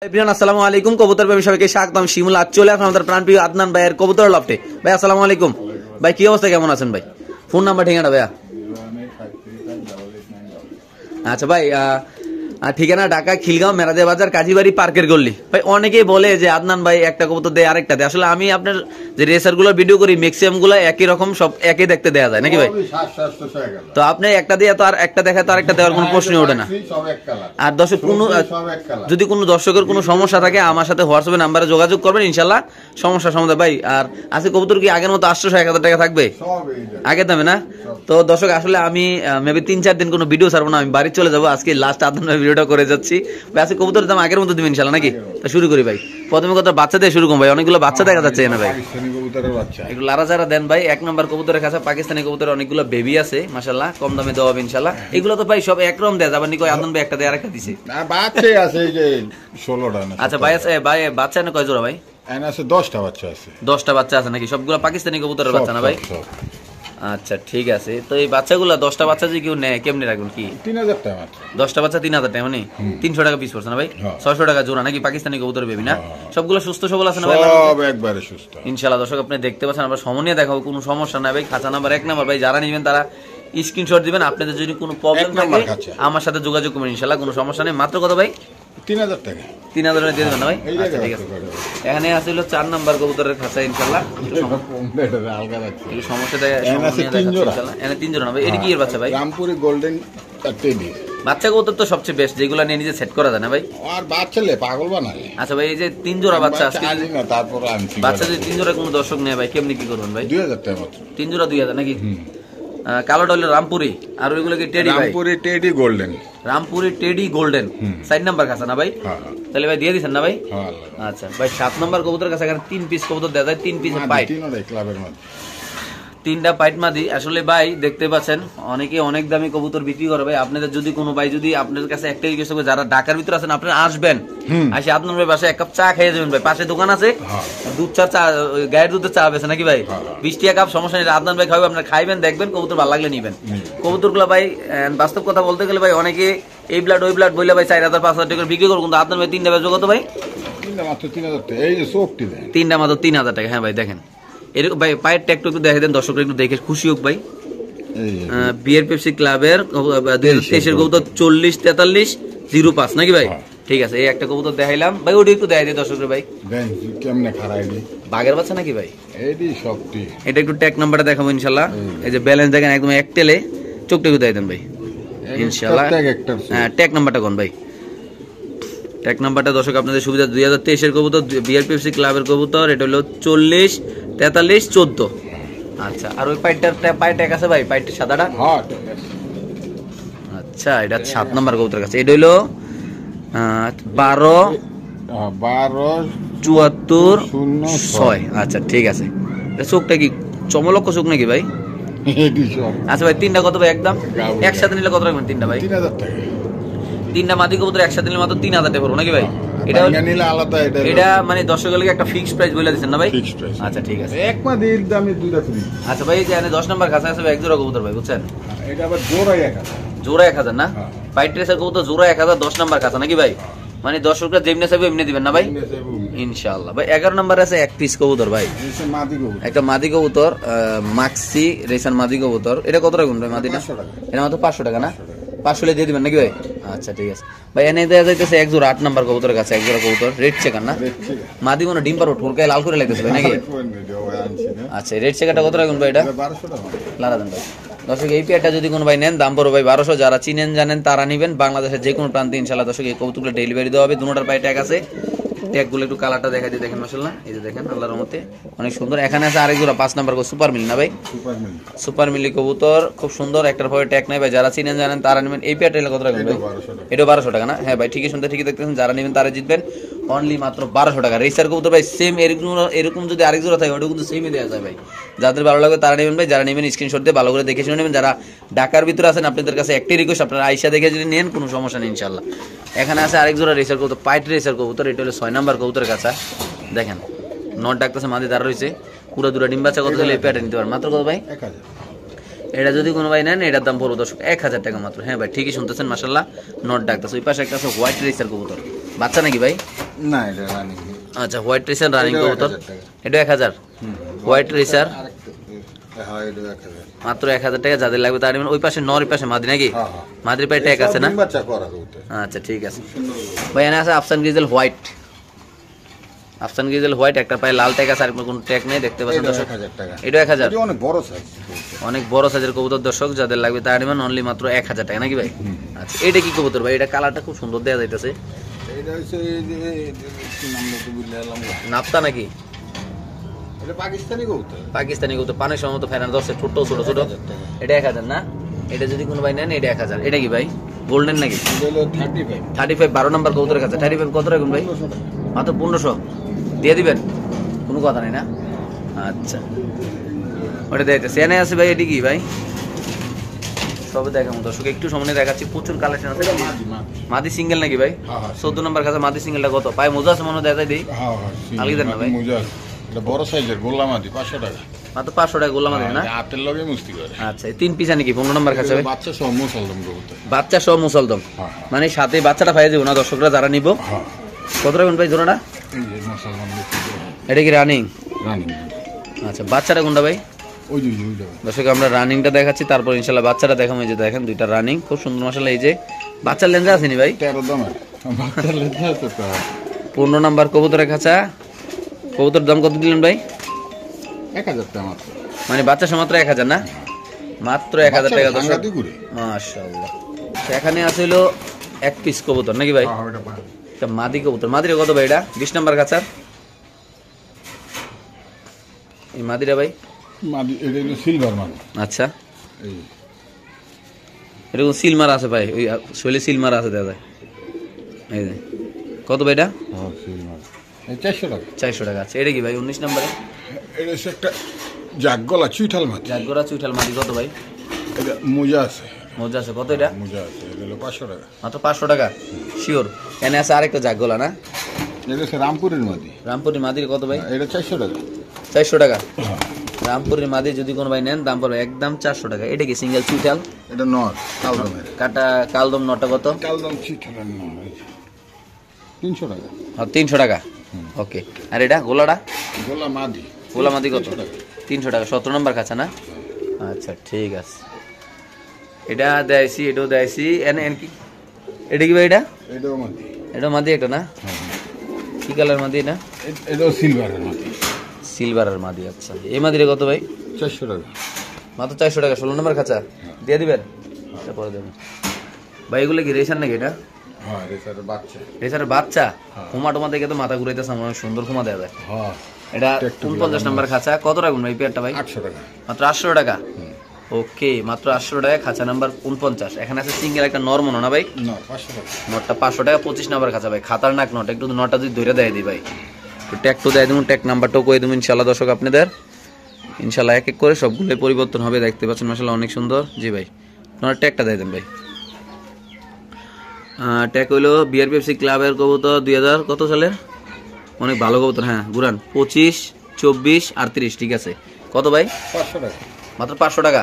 আসসালামু আলাইকুম কবুতর প্রেমী সবাইকে স্বাগতম। শিমুল আজ চলে আসলাম আমাদের প্রাণপ্রিয় আদনান ভাইয়ের কবুতর লফটে। ভাই আসসালামু আলাইকুম। ভাই কি অবস্থা, কেমন আছেন ভাই? ফোন নাম্বার ঠিকানা ভাইয়া? আচ্ছা ভাই, ঠিকানা ঢাকা খিলগাঁও মেরাদে বাজার কাজীবাড়ি পার্কের গল্লি। ভাই অনেকেই বলে যে আদনান ভাই একটা কবুতর দেয় আরেকটা দেয়, আসলে আমি আপনার যে রেসার গুলো ভিডিও করি ম্যাক্সিমাম গুলো একই রকম, সব একই দেখতে দেওয়া যায় নাকি ভাই? তো আপনি একটা দিয়ে তো আর একটা দেখায় তো আরেকটা দেওয়ার কোনো প্রশ্নই ওঠে না। আর দর্শক যদি কোনো দর্শকের কোনো সমস্যা থাকে আমার সাথে হোয়াটসঅ্যাপে নাম্বারে যোগাযোগ করবেন, ইনশাল্লাহ সমস্যা সমাধান। ভাই আর আছে কবুতর কি আগের মতো 800-1000 টাকা থাকবে আগের দামে না? তো দর্শক আসলে আমি মেবি 3-4 দিন কোনো ভিডিও ছাড়বো না, আমি বাড়ি চলে যাবো। আজকে লাস্ট আদনান ভাই ভিডিওটা করে যাচ্ছি ভাই। আজকে কবুতরের দাম আগের মতো দিবেন ইনশাল্লাহ নাকি? তো শুরু করি ভাই। প্রথমে কথা বাচ্চা দিয়ে শুরু করুন ভাই, অনেকগুলো বাচ্চা দেখা যাচ্ছে না ভাই? একটু লারা যারা দেন ভাই। 1 নম্বর কবুতরের কাছে পাকিস্তানি কবুতরের অনেকগুলো বেবি আছে মাশাআল্লাহ, কম দামে দেওয়া হবে ইনশাআল্লাহ। এগুলো তো ভাই সব একরকম দেয়া যাবে নিকো, আদনান ভাই একটা দেয় আরেকটা দিছে না, বাচ্চা আছে এই যে 16টা না। আচ্ছা ভাই আছে ভাই, বাচ্চা না কয় জোড়া ভাই? এখানে আছে 10টা বাচ্চা আছে। 10টা বাচ্চা আছে নাকি? সবগুলো পাকিস্তানি কবুতরের বাচ্চা না ভাই? আচ্ছা ঠিক আছে। তো এই বাচ্চাগুলো 10টা বাচ্চা যদি কেউ নেয় কেমনে রাখবেন কি? 3000 টাকা মাত্র। 10টা বাচ্চা 3000 টাকা, মানে 300 টাকা পিস পড়ছে না ভাই? 600 টাকা জোড়া নাকি পাকিস্তানি কবুতর বেবি না? সবগুলো সুস্থ সবল আছে না ভাই? সব একবারে সুস্থ ইনশাআল্লাহ। দর্শক আপনি দেখতে পাচ্ছেন, আমরা সমনিয়ে দেখাবো, কোনো সমস্যা নাই ভাই। খাঁচা নাম্বার 1 নাম্বার ভাই, যারা নেবেন তারা স্ক্রিনশট দিবেন। আপনাদের যদি কোনো প্রবলেম থাকে আমার সাথে যোগাযোগ করবেন ইনশাআল্লাহ, কোনো সমস্যা নেই। মাত্র কত ভাই? 3000 টাকা। 3000 টাকা দিয়ে দেবেন না ভাই? আচ্ছা ঠিক আছে। এখানে আছে হলো 4 নাম্বার কবুতরের খাঁচা ইনশাআল্লাহ। এই সমস্যাটা ইনশাআল্লাহ। এখানে 3 জোড়া না ভাই? এটা কি এর বাচ্চা ভাই? রামপুরি গোল্ডেন টেডি বাচ্চা কবুতর তো সবচেয়ে বেস্ট, যেগুলো নিয়ে নিজে সেট করা যায় না ভাই? আর বাচ্চালে পাগল বানালে। আচ্ছা ভাই, এই যে 3 জোড়া বাচ্চা আজকে না, তারপর আনছি বাচ্চা যদি 3 জোড়া কোনো দর্শক নেয় ভাই কেমনি কি করবেন ভাই? 2000 টাকা মাত্র। 3 জোড়া 2000 নাকি? কালোটা হলো রামপুরি আর ওইগুলো কি টেডি ভাই? Rampuri teddy golden. Rampuri teddy golden 4 number কাছে না ভাই? তাহলে ভাই দিয়ে দিছেন না ভাই? আচ্ছা ভাই 7 নাম্বার কবুতর কাছে এখানে 3 পিস কবুতর দেয়া যায়, 3 পিস পাইট, ক্লাবের মধ্যে 3টা পাইট মাদি। আসলে ভাই দেখতে পাচ্ছেন অনেকে অনেক দামি কবুতর বিক্রি করে ভাই। আপনাদের যদি কোনো ভাই যদি আপনাদের কাছে একটাই রিকোয়েস্ট হবে, যারা ঢাকার ভিতরে আছেন আপনারা আসবেন, আসে আদনান ভাই বাসায় 1 কাপ চা খেয়ে যাবেন ভাই। পাশে দোকান আছে, দুধ চা, গায়ের দুধের চা বেছে নাকি ভাই? 20 টাকা কাপ, সমস্যা নেই। আদনান ভাই খাবে, আপনারা খাইবেন, দেখবেন, কবুতর ভালো লাগলে নিবেন। কবুতরগুলো ভাই বাস্তব কথা বলতে গেলে ভাই অনেকে এই ব্লাড ওই ব্লাড বললে ভাই 4000-5000 টাকা বিক্রি করবো, কিন্তু আদনান ভাই 3টা বেচবে কত ভাই? 3টা মাত্র 3000 টাকা। এই যে চোখটি দেন, 3টা মাত্র 3000 টাকা। হ্যাঁ ভাই দেখেন এরকম ভাই, পায়ের ট্যাগটা একটু দেখে দেন, দর্শকরা একটু দেখে খুশি হোক ভাই। বিয়ার পেপসি ক্লাবের 2023 এর কবুতর 404305 নাকি ভাই? ঠিক আছে, এই একটা কবুতর দেখাইলাম ভাই, ওটা একটু দেখাই দিই দর্শকরা ভাই। দেন কেমনে খারাই দি বাগের বাচ্চা নাকি ভাই? এইডি সবটি। এটা একটু ট্যাগ নাম্বারটা দেখাবো ইনশাআল্লাহ। এই যে ব্যালেন্স দেখেন একদম এক টেলে, চোখটা একটু দেখাই দেন ভাই ইনশাআল্লাহ। হ্যাঁ ট্যাগ নাম্বারটা কোন ভাই? ট্যাগ নাম্বারটা দর্শক আপনাদের সুবিধা 2023 এর কবুতর, বিয়ার পেপসি ক্লাবের কবুতর। এটা হলো 404314। আচ্ছা, আর ওই পাইটটার পাইট এক আছে ভাই, পাইট সাদাটা? আচ্ছা, এটা 7 নাম্বার কবুতর কাছে। এটা হলো 127406। আচ্ছা ঠিক আছে। এটা চোখটা কি চমলক্ষ চোখ নাকি ভাই? আচ্ছা ভাই 3টা কত ভাই একদম? একসাথে নিলে কত রাখবেন 3টা ভাই? 3000 টাকা। 3টা মাদি কবুতর একসাথে নিলে মাত্র 3000 টাকা পড়বে নাকি ভাই? এটা নিলে আলাদা। এটা মানে দর্শকদের একটা ফিক্সড প্রাইস বলে দিচ্ছেন না ভাই? Fixed price. আচ্ছা ঠিক আছে। এক মাদির দামে 2টা ফ্রি। আচ্ছা ভাই, এই যে 10 নাম্বার কাছে আছে এক জোড়া কবুতর ভাই, বুঝছেন? এটা আবার জোড়া 1000। জোড়া 1000 না? পাইট রেসার কবুতর জোড়া 1000, 10 নাম্বার কাছে নাকি ভাই? মানে দর্শকরা যেমনি চাইবে এমনি দিবেন না ভাই? ইনশাআল্লাহ ভাই। 11 নাম্বার আছে এক পিস কবুতর ভাই, একটা মাদি কবুতর, মাক্সি রেসার মাদি কবুতর। এটা কত রাখবেন ভাই মাদিটা? এটা মাত্র 500 টাকা না? 500 দিয়ে দিবেন নাকি ভাই? আচ্ছা ঠিক আছে ভাই। এনে দেওয়া যাইতেছে এক জোড়া 8 নাম্বার কবুতরের কাছে, এক জোড়া কবুতর রেড চেকার না? মাদি কোনো ডিম পারো ঠোরকায় লাল করে লাগতেছে ভাই নাকি? আচ্ছা রেড চেকারটা কত রাখবেন ভাই? এটা 1200 টাকা লারা দেন ভাই। দর্শক এই পেয়ারটা যদি কোনো ভাই নেন দাম পড়বে ভাই 1200। যারা চিনেন জানেন তারা নিবেন, বাংলাদেশের যে কোনো প্রান্তে ইনশাআল্লাহ দর্শক এই কবুতরগুলো ডেলিভারি দেওয়া হবে। দুটোটার পায়ে ট্যাগ আছে। ট্যাগগুলো একটু কালারটা দেখা দিয়ে দেখেন মাশাআল্লাহ, এই যে দেখেন আল্লাহর রহমতে অনেক সুন্দর। এখানে আছে আরেক জোড়া 5 নাম্বার সুপার মিলি না ভাই? সুপার মিলি কবুতর খুব সুন্দর, একটার পরে ট্যাগ নাই ভাই। যারা চিনেন জানেন তারা নেবেন। এই পেয়ারটা কত রাখবেন ভাই? এটা 1200 টাকা না? হ্যাঁ ভাই ঠিকই শুনতে ঠিকই দেখতেছেন। যারা নেবেন তারা জিতবেন অনলি মাত্র 1200 টাকা। রেসার কবুতর ভাই সেম এরকম যদি আরেক জোড়া থাকে ওটা কিন্তু সেমই দেওয়া যায় ভাই। যাদের ভালো লাগবে তারা নেবেন ভাই। যারা নেবেন স্ক্রিনশট দিয়ে ভালো করে দেখে শুনে নেবেন। যারা ঢাকার ভিতরে আছেন আপনাদের কাছে একটাই রিকোয়েস্ট, আপনারা আইসা দেখে যদি নেন কোনো সমস্যা নেই ইনশাআল্লাহ। এখানে আছে আরেক জোড়া রেসার কবুতর, পাইট রেসার কবুতর। এটা হলো 6 নাম্বার কবুতরের কাছে। দেখেন নট ডাকতেছে, মাদি দাঁড়া রয়েছে, পুরো দুটো ডিম বাচ্চা। কত দিলে এই পেয়ারটা নিতে পারেন? মাত্র কত ভাই? 1000। এটা যদি কোনো ভাই নেন এটার দাম পড়বে দর্শক 1000 টাকা মাত্র। হ্যাঁ ভাই ঠিকই শুনতেছেন মাশাআল্লাহ, নট ডাকতেছে। ওই পাশে একটা আছে হোয়াইট রেসার কবুতর, বাচ্চা নাকি ভাই? না এটা রানিং আচ্ছা হোয়াইট রেসার রানিং এটাও কবুতর 1000 টাকা। এটা 1000 হোয়াইট রেসার হ্যাঁ এটা 1000 মাত্র 1000 টাকা যাদের লাগবে তার ওই পাশে নর ওই পাশে মাদি নাকি হ্যাঁ, হ্যাঁ। মাদির পায়ে ট্যাগ আছে না ডিম বাচ্চা করা কবুতর আচ্ছা ঠিক আছে ভাই এখানে আছে আফসান গ্রিজেল হোয়াইট আফসান গ্রিজেল হোয়াইট একটা পায়ে লাল ট্যাগ আছে আর কোনো ট্যাগ নেই দেখতে পাচ্ছেন এটা দর্শক 1000 টাকা এটা 1000 এটা অনেক বড় সাইজ অনেক বড় সাইজের কবুতর দর্শক যাদের লাগবে তার ডিমান্ড অনলি মাত্র 1000 টাকা নাকি ভাই আচ্ছা এটা কি কবুতর ভাই এটা কালারটা খুব সুন্দর দেয়া যাইতেছে এটা হচ্ছে এই যে কি নাম তো বলে এলাম নাপ্তা নাকি এটা পাকিস্তানি কবুতর পাকিস্তানি কবুতর পানের সময় ফেনার দশে ছোট ছোট ছোট 1000 টাকা। এটা 1000 না এটা যদি কোনো ভাই নেন এটা 1000 এটা কি ভাই গোল্ডেন নাকি এটা হলো 35 35 12 নাম্বার কবুতরের কাছে 35 কত রাখুন ভাই 1500 টাকা। মাত্র 1500 দিয়ে দিবেন কোনো কথা নাই না আচ্ছা ওটা দেখতেছি এনে আছে ভাই এটি কি ভাই সবে দেখাবো দর্শক একটু সামনে দেখাচ্ছি প্রচুর কালেকশন আছে মাদি সিঙ্গেল নাকি ভাই হ্যাঁ, হ্যাঁ। 14 নাম্বার কাছে মাদি সিঙ্গেলটা কত পায় মোজা আছে মনে হয় দেখাই দিই হ্যাঁ হ্যাঁ আলগি দেন না ভাই? মোজা আছে। এটা বড় সাইজের গোল্লামাদি 500 টাকা মাত্র 500 টাকা গোল্লা মাদি না এটা হাতের লগে মুস্তি করে আচ্ছা এই তিন পিস নাকি 15 নাম্বার কাছে ভাই বাচ্চা সহ মুসলমান কবুতর বাচ্চা সহ মুসলদম হ্যাঁ, মানে সাথে বাচ্চাটা পাইয়ে দেবো না দর্শকরা যারা নিব হ্যাঁ কত রাখবেন ভাই জোড়াটা এই যে মুসলমান এটা কি রানিং রানিং আচ্ছা বাচ্চাটা কোনটা ভাই ওই যে ওই যে দর্শক আমরা রানিংটা দেখাচ্ছি তারপর ইনশাল্লাহ বাচ্চাটা দেখাবো এই যে দেখেন দুইটা রানিং খুব সুন্দর মাসাল্লাহ এই যে বাচ্চার লেন্সে আসেনি ভাই 13 দামের বাচ্চা লেখা আছে তো 15 নাম্বার কবুতরের খাঁচা কবুতর দাম কত দিলেন ভাই 1000 টাকা মাত্র মানে বাচ্চা সহ মাত্র 1000 না মাত্র 1000 টাকা দর্শক সাংঘাতিক ঘুরে মাশাআল্লাহ এখানে আছে হলো এক পিস কবুতর নাকি ভাই হ্যাঁ এটা পায় এটা মাদি কবুতর মাদির কত ভাই এটা 20 নাম্বার খাঁচার এই মাদিরা ভাই মাদি এটা হলো সিলভার মাদি আচ্ছা এই এরকম সিল মারা আছে ভাই ওই শৈলে সিল মারা আছে দাদা এই যে কত ভাই এটা হ্যাঁ সিলভার এই 400 টাকা 400 টাকা আছে এটা কি ভাই 19 নম্বরে এটা হচ্ছে একটা জাগ গলা চুইঠাল মাদি জাতগোড়া চুইঠাল মাটি কত ভাই এটা মোজা আছে মজা আছে কত এটা মোজা আছে এটা হলো 500 টাকা মাত্র 500 টাকা শিওর এনে আছে আরেকটা জাতগোলা না এটা হচ্ছে রামপুরের মাদি রামপুরের মাদির কত ভাই এটা 400 টাকা 400 টাকা হ্যাঁ রামপুরের মাদি যদি কোনো ভাই নেন দাম পড়বে একদম 400 টাকা এটা কি সিঙ্গেল চুইঠাল এটা নর কালদমের কাটা কালদম নটা কত কালদম চুইঠালের নর 300 টাকা আর 300 টাকা ওকে আর এটা গোলাটা গোলা মাদি গোলা মাদি কত 300 টাকা 300 টাকা 17 নম্বর কাছে না আচ্ছা ঠিক আছে এটা দেয়ছি এটাও দেয়ছি এনে এন কি এটা কি ভাই এটা এটাও মাদি এটা মাদি একটা না কি কালার মাদি না এটাও সিলভারের মাদি সিলভারের মাদি আচ্ছা এই মাদিরে কত ভাই 400 টাকা মাত্র 400 টাকা 16 নম্বর খাঁচা দিয়ে দিবেন তারপরে দেবেন ভাই এগুলো কি রেশার নাকি এটা হ্যাঁ এটা বাচ্চা রেশারের বাচ্চা খুমা টুমা দেখে তো মাথা ঘুরাইতেছে আমার অনেক সুন্দর খুমা দেওয়া যায় হ্যাঁ এটা 49 নম্বর খাঁচা কত রাখুন ভাই পেয়ারটা ভাই 800 টাকা মাত্র 800 টাকা ওকে মাত্র 800 টাকা খাঁচা নাম্বার 49 এখানে আছে সিঙ্গেল একটা নরমন না ভাই না 500 টাকা নটটা 500 টাকা 25 নাম্বার খাঁচা ভাই খাতার নাক নট একটু নটটা যদি ধরে দেয় দিই ভাই তো ট্যাগ তো দেয় দেবো ট্যাগ নাম্বারটাও কয়ে দেবো ইনশাল্লাহ দর্শক আপনাদের ইনশাল্লাহ এক এক করে সবগুলোই পরিবর্তন হবে দেখতে পাচ্ছেন মাশাআল্লাহ অনেক সুন্দর জি ভাই আপনার ট্যাগটা দিয়ে দেন ভাই ট্যাগ হইলো বিআরপিএফসি ক্লাবের কবুতর 2000 কত সালের অনেক ভালো কবুতর হ্যাঁ গুরান 25 24 38 ঠিক আছে কত ভাই 500 টাকা মাত্র 500 টাকা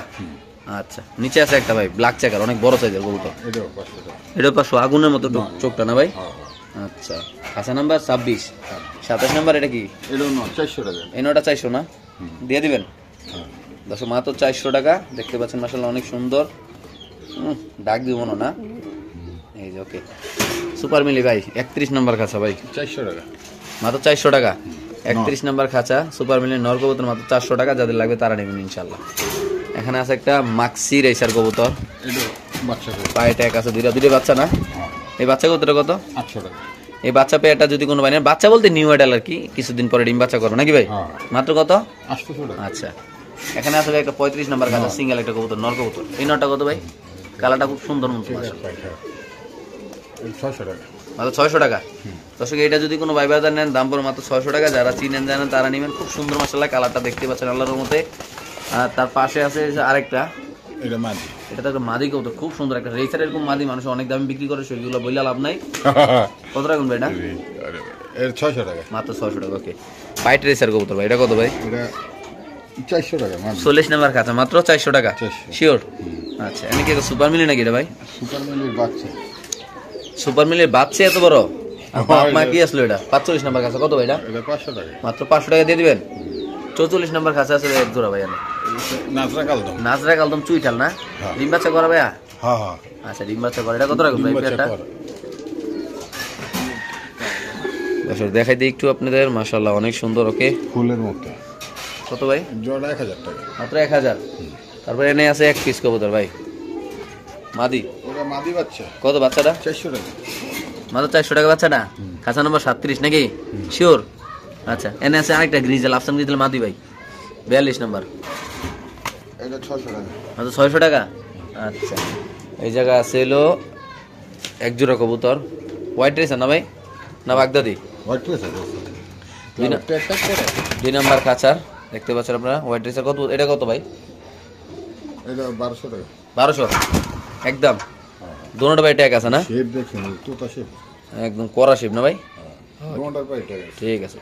আচ্ছা নিচে আছে একটা ভাই ব্ল্যাক চেকার অনেক বড় সাইজের কবুতর এটাও 500 টাকা এটা 500 আগুনের মতো চোখটা না ভাই হ্যাঁ আচ্ছা খাঁচা নাম্বার 26 27 নাম্বার এটা কি এটাও না 400 টাকা এই নটা 400 না দিয়ে দিবেন হ্যাঁ দশ মাত্র 400 টাকা দেখতে পাচ্ছেন মাশাআল্লাহ অনেক সুন্দর ডাক দিব না এই যে ওকে সুপার মিলি ভাই 31 নাম্বার খাঁচা ভাই 400 টাকা মাত্র 400 টাকা 31 নাম্বার খাঁচা সুপার মিলি নর কবুতর মাত্র 400 টাকা যাদের লাগবে তারা নেবেন ইনশাআল্লাহ এখানে আছে একটা মাক্সি রেসার কবুতর এটাও বাচ্চা করে পায়ে ট্যাগ আছে দুইটা বাচ্চা না হ্যাঁ এই বাচ্চা কতটা কত 800 টাকা এই বাচ্চা পেয়ারটা যদি কোনো বাইনে বাচ্চা বলতে নিউ অ্যাডাল আর কি কিছুদিন পরে ডিম বাচ্চা করো নাকি ভাই হ্যাঁ মাত্র কত 800 টাকা আচ্ছা এখানে আছে ভাই একটা 35 নাম্বার কাছে সিঙ্গেল একটা কবুতর নর কবুতর এই নরটা কত ভাই কালারটা খুব সুন্দর মতো আছে 600 টাকা মাত্র 600 টাকা দর্শক এটা যদি কোনো ভাই বাজার নেন দাম পড়ে মাত্র 600 টাকা যারা চিনেন জানেন তারা নেবেন খুব সুন্দর মাশাআল্লাহ কালারটা দেখতে পাচ্ছেন আল্লাহর মতে আর তার পাশে আছে আরেকটা এটা মাদি এটা তো একটা মাদি কবুতর খুব সুন্দর একটা রেসার এরকম মাদি মানুষ অনেক দামে বিক্রি করে সেগুলো বললে লাভ নাই কত টাকা ভাই এটা এর 600 টাকা মাত্র 600 টাকা ওকে হোয়াইট রেসার কবুতর ভাই এটা কত ভাই এটা 400 টাকা মাদি 40 নাম্বার খাতা মাত্র 400 টাকা 400 শিওর আচ্ছা এনে কি সুপার মিলি নাকি রে ভাই সুপার মিলির বাচ্চা সুপার মিলির বাচ্চা এত বড় মা কি আসলো এটা 45 নাম্বার কাছে কত ভাই এটা? এটা 500 টাকা। মাত্র 500 টাকা দিয়ে দিবেন। 44 নাম্বার কাছে আছে এক জোড়া ভাই। নাজরা কালদম। নাজরা কালদম চুইটাল না? হ্যাঁ। ডিম বাচ্চা করা ভাইয়া? হ্যাঁ হ্যাঁ। আচ্ছা ডিম বাচ্চা করে। এটা কত রাখবেন ভাই পেয়ারটা? দর্শক দেখাই দিই একটু আপনাদের। মাশাআল্লাহ অনেক সুন্দর। ওকে ফুলের মতো। কত ভাই? জোড়া 1000 টাকা। মাত্র 1000। তারপরে এনে আছে এক পিস কবুতর ভাই মাদি। ওটা মাদি বাচ্চা। কত বাচ্চাটা? 400 টাকা। মাত্র 400 টাকা বাচ্চাটা। খাঁচা নম্বর 37 নাকি? শিওর? আচ্ছা এনে আছে আরেকটা গ্রিজেল, আফসান গ্রিজেল মাদি ভাই 42 নাম্বার। এটা 600 টাকা। মাত্র 600 টাকা। আচ্ছা এই জায়গা আছে হলো এক জোড়া কবুতর। হোয়াইট রেসার না ভাই না বাগদাদি? হোয়াইট প্লেস আছে। দুই নাম্বার কাচার দেখতে পাচ্ছেন আপনারা। হোয়াইট রেসার কত? এটা কত ভাই? এটা 1200 টাকা। 1200 একদম। দুটোটা ভাই ট্যাগ আছে না? শেপ দেখুন, তোতা শেপ। একদম কড়া শেপ না ভাই? দুটোটার পাই টাকা। ঠিক আছে।